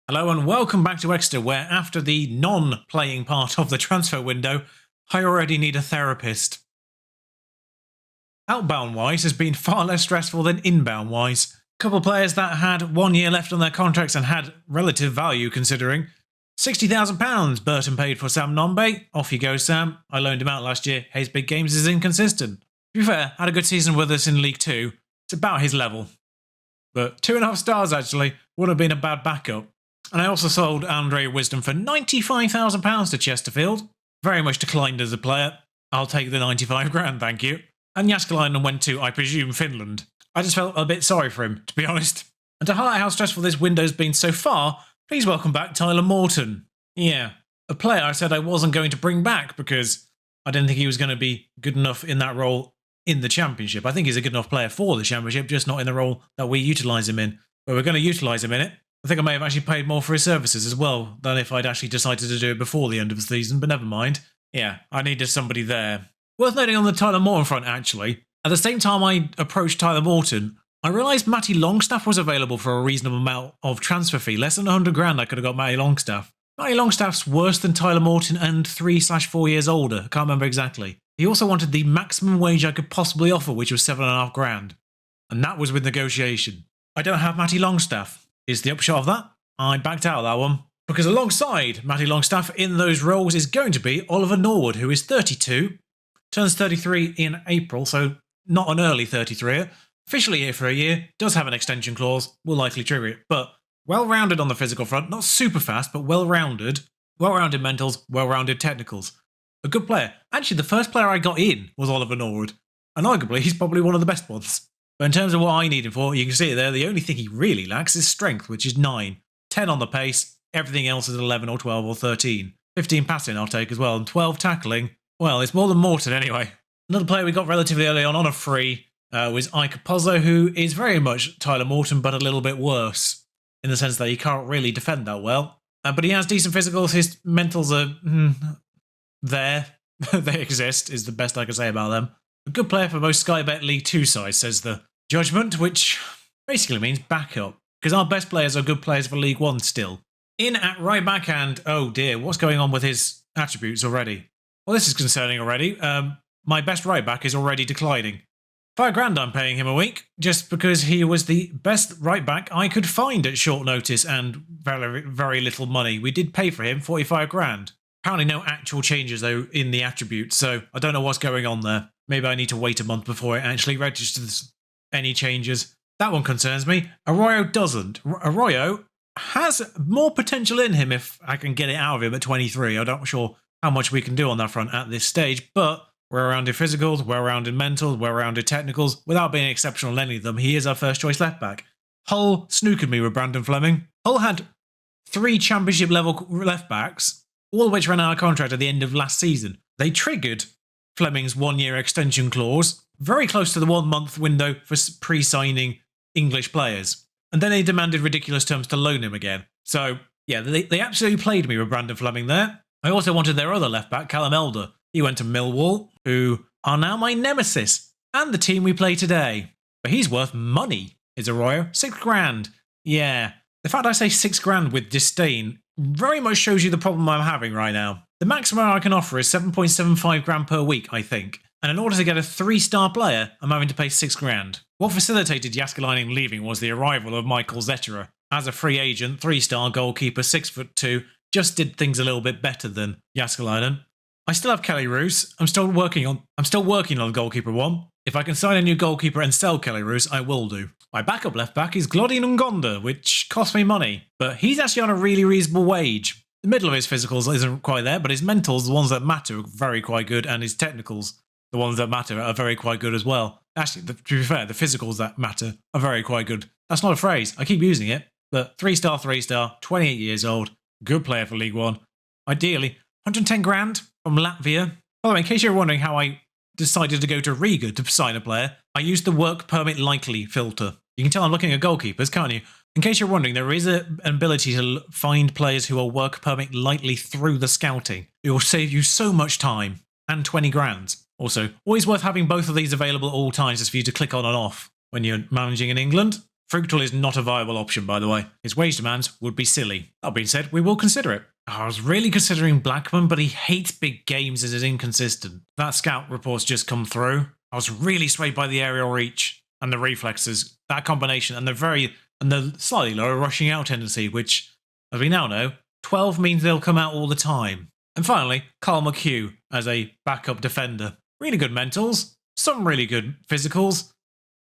Hello and welcome back to Exeter, where after the non-playing part of the transfer window, I already need a therapist. Outbound-wise has been far less stressful than inbound-wise. A couple of players that had 1 year left on their contracts and had relative value considering. £60,000 Burton paid for Sam Nombe. Off you go, Sam. I loaned him out last year. His big games is inconsistent. To be fair, had a good season with us in League 2. It's about his level. But 2.5 stars actually would have been a bad backup. And I also sold Andre Wisdom for £95,000 to Chesterfield. Very much declined as a player. I'll take the 95 grand, thank you. And Jaskalainen went to, I presume, Finland. I just felt a bit sorry for him, to be honest. And to highlight how stressful this window's been so far, please welcome back Tyler Morton. Yeah, a player I said I wasn't going to bring back because I didn't think he was going to be good enough in that role in the Championship. I think he's a good enough player for the Championship, just not in the role that we utilise him in. But we're going to utilise him in it. I think I may have actually paid more for his services as well than if I'd actually decided to do it before the end of the season, but never mind. Yeah, I needed somebody there. Worth noting on the Tyler Morton front, actually, at the same time I approached Tyler Morton, I realised Matty Longstaff was available for a reasonable amount of transfer fee. Less than 100 grand I could have got Matty Longstaff. Matty Longstaff's worse than Tyler Morton and 3/4 years older. I can't remember exactly. He also wanted the maximum wage I could possibly offer, which was 7.5 grand. And that was with negotiation. I don't have Matty Longstaff. Is the upshot of that? I backed out of that one. Because alongside Matty Longstaff in those roles is going to be Oliver Norwood, who is 32, turns 33 in April, so not an early 33er. Officially here for a year, does have an extension clause, will likely trigger it, but well-rounded on the physical front, not super fast, but well-rounded. Well-rounded mentals, well-rounded technicals. A good player. Actually, the first player I got in was Oliver Norwood, and arguably he's probably one of the best ones. But in terms of what I need him for, you can see it there, the only thing he really lacks is strength, which is 9. 10 on the pace, everything else is 11 or 12 or 13. 15 passing I'll take as well, and 12 tackling. Well, it's more than Morton anyway. Another player we got relatively early on a free was Ike Pozzo, who is very much Tyler Morton, but a little bit worse, in the sense that he can't really defend that well. But he has decent physicals, his mentals are there. They exist, is the best I can say about them. A good player for most Sky Bet League 2 sides, says the judgment, which basically means backup, because our best players are good players for League 1 still. In at right back, and oh dear, what's going on with his attributes already? Well, this is concerning already. My best right back is already declining. 5 grand I'm paying him a week, just because he was the best right back I could find at short notice and very, very little money. We did pay for him 45 grand. Apparently no actual changes though in the attributes, so I don't know what's going on there. Maybe I need to wait a month before it actually registers any changes. That one concerns me. Arroyo doesn't. Arroyo has more potential in him if I can get it out of him at 23. I'm not sure how much we can do on that front at this stage, but well-rounded physicals, well-rounded mentals, well-rounded technicals. Without being exceptional in any of them, he is our first choice left back. Hull snookered me with Brandon Fleming. Hull had 3 championship level left backs, all of which ran out of contract at the end of last season. They triggered Fleming's 1-year extension clause, very close to the 1-month window for pre-signing English players. And then they demanded ridiculous terms to loan him again. So, yeah, they absolutely played me with Brandon Fleming there. I also wanted their other left-back, Callum Elder. He went to Millwall, who are now my nemesis, and the team we play today. But he's worth money, is Arroyo. 6 grand. Yeah. The fact I say 6 grand with disdain very much shows you the problem I'm having right now. The maximum I can offer is 7.75 grand per week, I think. And in order to get a 3-star player, I'm having to pay 6 grand. What facilitated Jaskalainen leaving was the arrival of Michael Exeter. As a free agent, 3-star goalkeeper, 6'2", just did things a little bit better than Jaskalainen. I still have Kelly Roos. I'm still working on goalkeeper 1. If I can sign a new goalkeeper and sell Kelly Roos, I will do. My backup left back is Glodin Ngonda, which cost me money, but he's actually on a really reasonable wage. The middle of his physicals isn't quite there, but his mentals, the ones that matter, are very quite good, and his technicals, the ones that matter, are very quite good as well. Actually, to be fair, the physicals that matter are very quite good. That's not a phrase, I keep using it, but 3-star, 28 years old, good player for League 1. Ideally, 110 grand from Latvia. By the way, in case you're wondering how I decided to go to Riga to sign a player, I used the work permit likely filter. You can tell I'm looking at goalkeepers, can't you? In case you're wondering, there is an ability to find players who are work permit lightly through the scouting. It will save you so much time, and 20 grand. Also, always worth having both of these available at all times just for you to click on and off when you're managing in England. Fructal is not a viable option, by the way. His wage demands would be silly. That being said, we will consider it. I was really considering Blackman, but he hates big games and is inconsistent. That scout report's just come through. I was really swayed by the aerial reach and the reflexes, that combination, and the slightly lower rushing out tendency, which, as we now know, 12 means they'll come out all the time. And finally, Carl McHugh as a backup defender. Really good mentals, some really good physicals,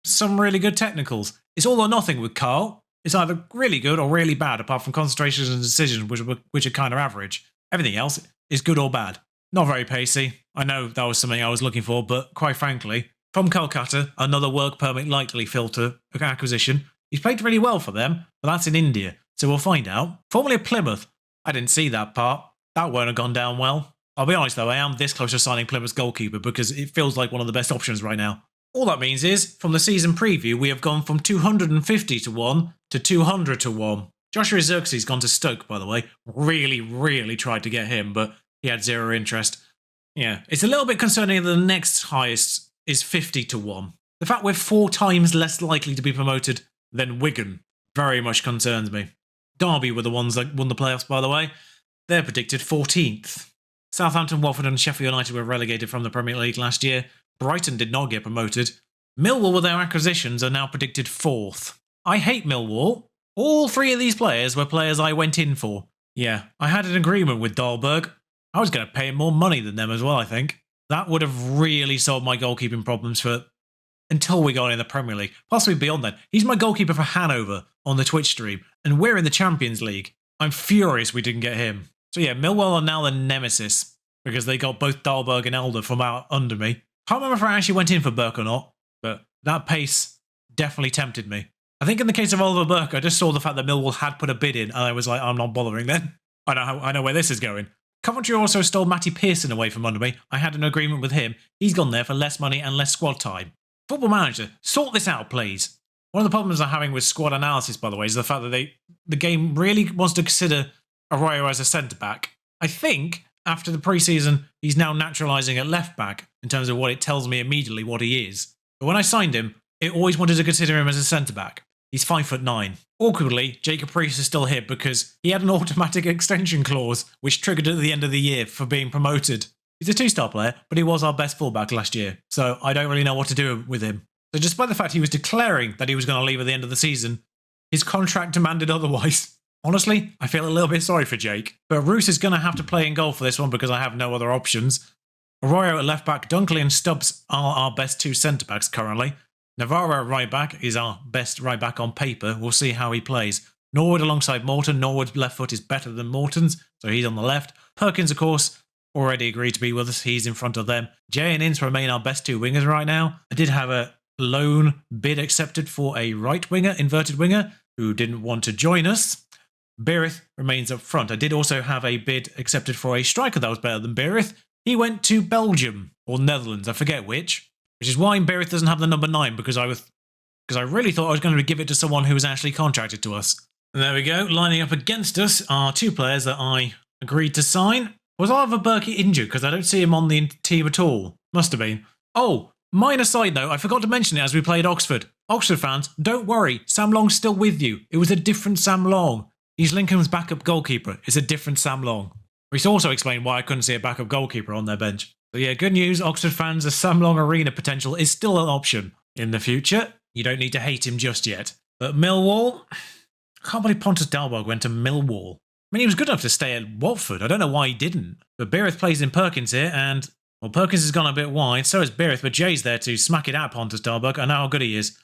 some really good technicals. It's all or nothing with Carl. It's either really good or really bad, apart from concentrations and decisions, which are kind of average. Everything else is good or bad. Not very pacey. I know that was something I was looking for, but quite frankly, from Kolkata, another work permit likely filter acquisition. He's played really well for them, but that's in India, so we'll find out. Formerly of Plymouth, I didn't see that part. That won't have gone down well. I'll be honest though, I am this close to signing Plymouth's goalkeeper because it feels like one of the best options right now. All that means is, from the season preview, we have gone from 250 to 1 to 200 to 1. Joshua Xerxes gone to Stoke, by the way. Really tried to get him, but he had zero interest. Yeah, it's a little bit concerning that the next highest is 50 to 1. The fact we're 4 times less likely to be promoted than Wigan very much concerns me. Derby were the ones that won the playoffs, by the way. They're predicted 14th. Southampton, Watford and Sheffield United were relegated from the Premier League last year. Brighton did not get promoted. Millwall, with their acquisitions, are now predicted 4th. I hate Millwall. All 3 of these players were players I went in for. Yeah, I had an agreement with Dahlberg. I was going to pay him more money than them as well, I think. That would have really solved my goalkeeping problems until we got in the Premier League. Possibly beyond that. He's my goalkeeper for Hanover on the Twitch stream, and we're in the Champions League. I'm furious we didn't get him. So yeah, Millwall are now the nemesis, because they got both Dahlberg and Elder from out under me. Can't remember if I actually went in for Burke or not, but that pace definitely tempted me. I think in the case of Oliver Burke, I just saw the fact that Millwall had put a bid in, and I was like, I'm not bothering then. I know where this is going. Coventry also stole Matty Pearson away from under me. I had an agreement with him. He's gone there for less money and less squad time. Football Manager, sort this out, please. One of the problems I'm having with squad analysis, by the way, is the fact that the game really wants to consider Arroyo as a centre-back. I think, after the pre-season, he's now naturalising at left-back in terms of what it tells me immediately what he is. But when I signed him, it always wanted to consider him as a centre-back. He's 5'9". Awkwardly, Jacob Priest is still here because he had an automatic extension clause, which triggered at the end of the year for being promoted. He's a 2-star player, but he was our best fullback last year, so I don't really know what to do with him. So despite the fact he was declaring that he was going to leave at the end of the season, his contract demanded otherwise. Honestly, I feel a little bit sorry for Jake, but Roos is going to have to play in goal for this one because I have no other options. Arroyo at left-back, Dunkley and Stubbs are our best 2 centre-backs currently. Navarro at right-back is our best right-back on paper. We'll see how he plays. Norwood alongside Morton. Norwood's left foot is better than Morton's, so he's on the left. Perkins, of course, already agreed to be with us. He's in front of them. Jay and Ince remain our best 2 wingers right now. I did have a loan bid accepted for a right winger, inverted winger, who didn't want to join us. Beerith remains up front. I did also have a bid accepted for a striker that was better than Beerith. He went to Belgium or Netherlands, I forget which is why Beerith doesn't have the number 9 because I really thought I was going to give it to someone who was actually contracted to us. And there we go. Lining up against us are 2 players that I agreed to sign. Was Oliver Burke injured? Because I don't see him on the team at all. Must have been. Oh, minor side note, I forgot to mention it as we played Oxford. Oxford fans, don't worry. Sam Long's still with you. It was a different Sam Long. He's Lincoln's backup goalkeeper. It's a different Sam Long. Which also explained why I couldn't see a backup goalkeeper on their bench. So yeah, good news, Oxford fans, the Sam Long Arena potential is still an option in the future. You don't need to hate him just yet. But Millwall, I can't believe Pontus Dahlberg went to Millwall. I mean, he was good enough to stay at Watford. I don't know why he didn't. But Beerith plays in Perkins here, and, well, Perkins has gone a bit wide, so is Beerith, but Jay's there to smack it out Pontus Dahlberg. I know how good he is.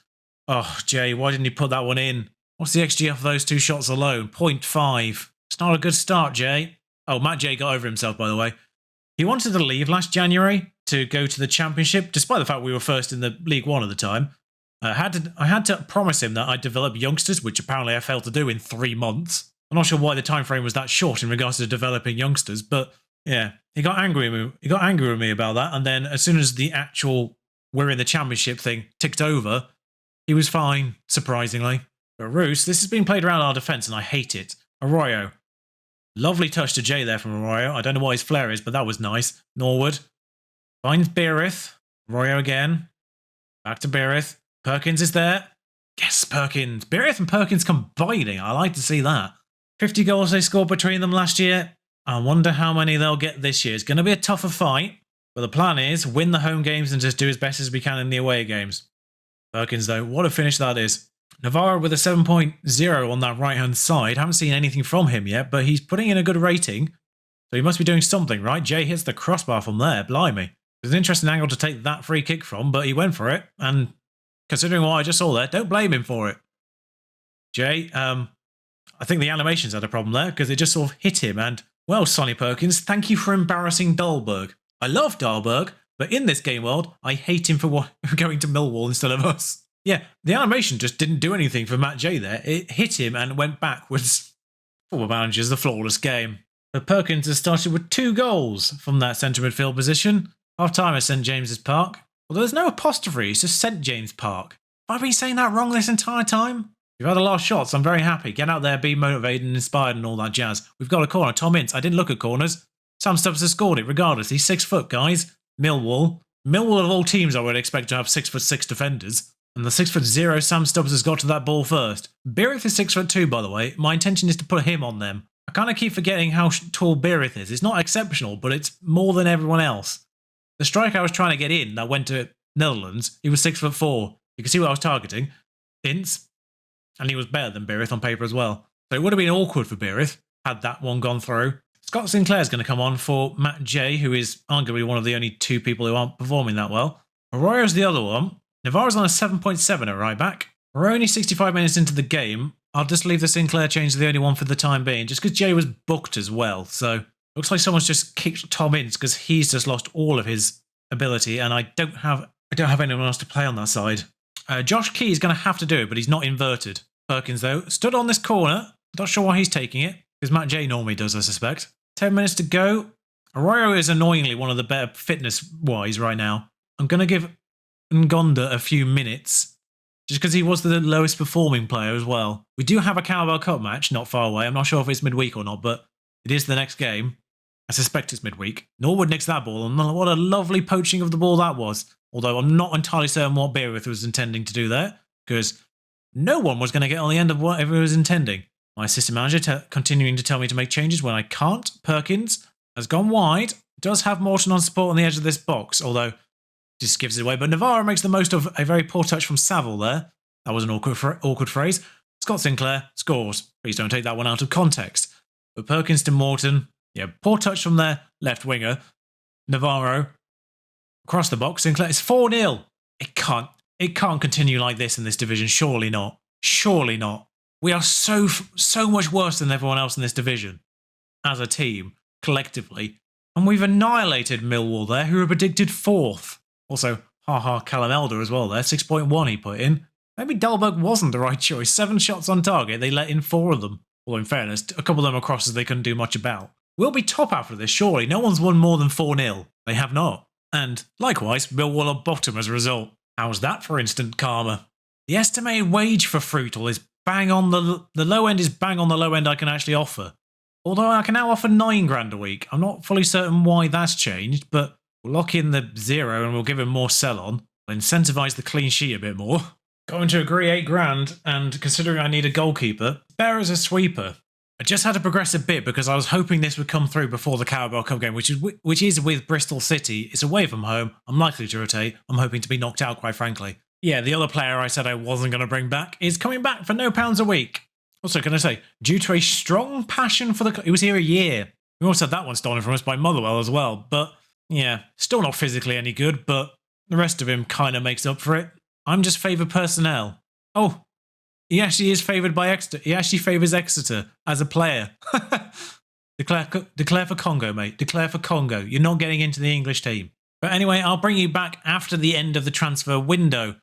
Oh, Jay, why didn't he put that one in? What's the XG of those 2 shots alone? 0.5. It's not a good start, Jay. Oh, Matt Jay got over himself, by the way. He wanted to leave last January to go to the Championship, despite the fact we were first in the League One at the time. I had to promise him that I'd develop youngsters, which apparently I failed to do in 3 months. I'm not sure why the time frame was that short in regards to developing youngsters, but yeah, he got angry with me. He got angry with me about that, and then as soon as the actual we're in the Championship thing ticked over, he was fine, surprisingly. But Roos, this has been played around our defence, and I hate it. Arroyo. Lovely touch to Jay there from Arroyo. I don't know what his flair is, but that was nice. Norwood. Finds Beerith. Arroyo again. Back to Beerith. Perkins is there. Yes, Perkins. Berith and Perkins combining. I like to see that. 50 goals they scored between them last year. I wonder how many they'll get this year. It's going to be a tougher fight, but the plan is win the home games and just do as best as we can in the away games. Perkins, though, what a finish that is. Navarro with a 7.0 on that right-hand side. Haven't seen anything from him yet, but he's putting in a good rating. So he must be doing something, right? Jay hits the crossbar from there. Blimey. It was an interesting angle to take that free kick from, but he went for it. And considering what I just saw there, don't blame him for it. Jay, I think the animations had a problem there because it just sort of hit him. And, well, Sonny Perkins, thank you for embarrassing Dahlberg. I love Dahlberg, but in this game world, I hate him for going to Millwall instead of us. Yeah, the animation just didn't do anything for Matt J there. It hit him and went backwards. Former manager's the flawless game. But Perkins has started with 2 goals from that centre midfield position. Half-time at St James's Park. Although there's no apostrophe, it's just St James Park. Have I been saying that wrong this entire time? You've had a lot of shots, I'm very happy. Get out there, be motivated and inspired and all that jazz. We've got a corner, Tom Ince. I didn't look at corners. Sam Stubbs has scored it regardless. He's 6 foot, guys. Millwall of all teams I would expect to have 6'6" defenders. And the 6'0" Sam Stubbs has got to that ball first. Berith is 6'2", by the way. My intention is to put him on them. I kind of keep forgetting how tall Berith is. It's not exceptional, but it's more than everyone else. The striker I was trying to get in that went to Netherlands, he was 6'4". You can see what I was targeting. Ince. And he was better than Berith on paper as well. So it would have been awkward for Berith had that one gone through. Scott Sinclair's going to come on for Matt J, who is arguably one of the only 2 people who aren't performing that well. Arroyo's the other one. Navarro's on a 7.7 at right back. We're only 65 minutes into the game. I'll just leave the Sinclair change to the only one for the time being, just because Jay was booked as well. So looks like someone's just kicked Tom Ince because he's just lost all of his ability, and I don't have anyone else to play on that side. Josh Key is going to have to do it, but he's not inverted. Perkins, though, stood on this corner. Not sure why he's taking it, because Matt J normally does, I suspect. 10 minutes to go. Arroyo is annoyingly one of the better fitness-wise right now. I'm going to give Ngonda a few minutes, just because he was the lowest performing player as well. We do have a Carabao Cup match not far away. I'm not sure if it's midweek or not, but it is the next game. I suspect it's midweek. Norwood nicks that ball, and what a lovely poaching of the ball that was. Although I'm not entirely certain what Berith was intending to do there, because no one was going to get on the end of whatever he was intending. My assistant manager continuing to tell me to make changes when I can't. Perkins has gone wide. Does have Morton on support on the edge of this box, although just gives it away. But Navarro makes the most of a very poor touch from Saville there. That was an awkward phrase. Scott Sinclair scores. Please don't take that one out of context. But Perkins to Morton. Yeah, poor touch from their left winger. Navarro across the box. Sinclair. It's 4-0. It can't continue like this in this division. Surely not. Surely not. We are so much worse than everyone else in this division. As a team, collectively. And we've annihilated Millwall there, who are predicted 4th. Also, Callum Elder as well there. 6.1 he put in. Maybe Dahlberg wasn't the right choice. 7 shots on target. They let in 4 of them. Although in fairness, a couple of them are crosses they couldn't do much about. We'll be top after this, surely. No one's won more than 4-0. They have not. And likewise, Millwall are bottom as a result. How's that for instant karma? The estimated wage for Fruital is bang on the low end is bang on the low end I can actually offer. Although I can now offer $9,000 a week. I'm not fully certain why that's changed, but we'll lock in the 0 and we'll give him more sell on. We'll incentivise the clean sheet a bit more. Going to agree $8,000, and considering I need a goalkeeper, better as a sweeper. I just had to progress a bit because I was hoping this would come through before the Carabao Cup game, which is with Bristol City. It's away from home. I'm likely to rotate. I'm hoping to be knocked out, quite frankly. Yeah, the other player I said I wasn't going to bring back is coming back for £no a week. Also, can I say, due to a strong passion for the club, he was here a year. We also had that one stolen from us by Motherwell as well. But yeah, still not physically any good, but the rest of him kind of makes up for it. I'm just favoured personnel. Oh, he actually is favoured by Exeter. He actually favours Exeter as a player. Declare for Congo, mate. Declare for Congo. You're not getting into the English team. But anyway, I'll bring you back after the end of the transfer window.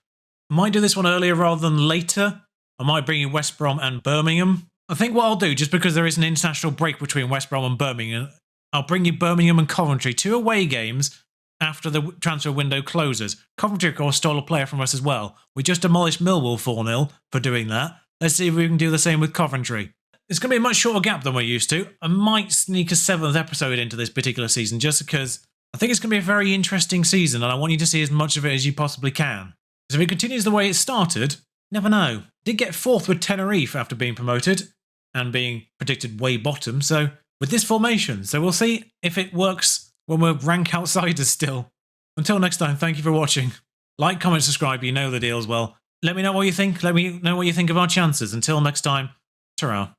I might do this one earlier rather than later. I might bring you West Brom and Birmingham. I think what I'll do, just because there is an international break between West Brom and Birmingham, I'll bring you Birmingham and Coventry, 2 away games after the transfer window closes. Coventry, of course, stole a player from us as well. We just demolished Millwall 4-0 for doing that. Let's see if we can do the same with Coventry. It's going to be a much shorter gap than we're used to. I might sneak a 7th episode into this particular season just because I think it's going to be a very interesting season and I want you to see as much of it as you possibly can. So if it continues the way it started, Never know. Did get 4th with Tenerife after being promoted and being predicted way bottom, so with this formation. So we'll see if it works when we're rank outsiders still. Until next time, thank you for watching. Like, comment, subscribe, you know the deal as well. Let me know what you think. Let me know what you think of our chances. Until next time, ta-ra.